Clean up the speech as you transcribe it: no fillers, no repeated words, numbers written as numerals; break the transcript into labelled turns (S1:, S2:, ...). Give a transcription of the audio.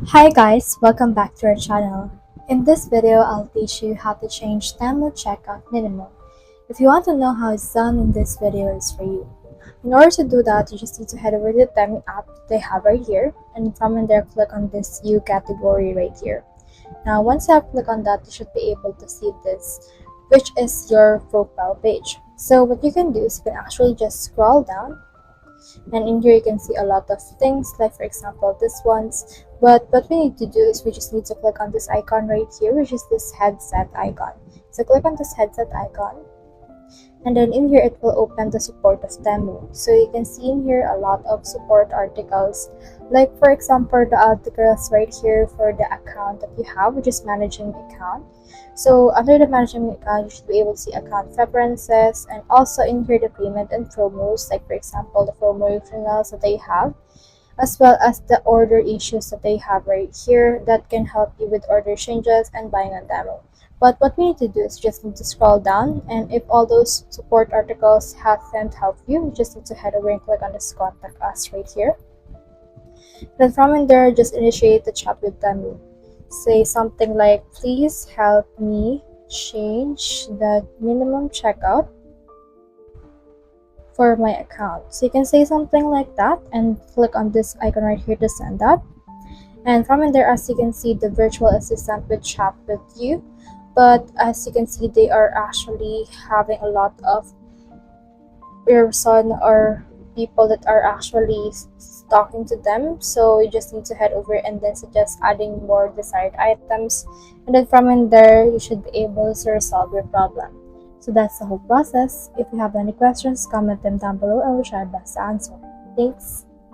S1: Hi guys, welcome back to our channel. In this video, I'll teach you how to change Temu Checkout minimum. If you want to know how it's done in this video is for you. In order to do that, you just need to head over to the Temu app they have right here, and from in there, click on this U category right here. Now, once you have clicked on that, you should be able to see this, which is your profile page. So what you can do is you can actually just scroll down, and in here you can see a lot of things, like for example this ones. But what we need to do is we just need to click on this icon right here, which is this headset icon. So click on this headset icon, and then in here it will open the support of Temu. So you can see in here a lot of support articles, like for example the articles right here for the account that you have, which is managing account. So under the managing account, you should be able to see account preferences, and also in here the payment and promos, like for example the promo referrals that they have, as well as the order issues that they have right here that can help you with order changes and buying on demo. But what we need to do is just need to scroll down, and if all those support articles haven't helped you, you just need to head over and click on this contact us right here. Then from in there, just initiate the chat with them. Say something like, please help me change the minimum checkout for my account. So you can say something like that and click on this icon right here to send that. And from in there, as you can see, the virtual assistant will chat with you. But as you can see, they are actually having a lot of person or people that are actually talking to them. So you just need to head over and then suggest adding more desired items, and then from in there you should be able to resolve your problem. So that's the whole process. If you have any questions, comment them down below and we'll try our best to answer. Thanks.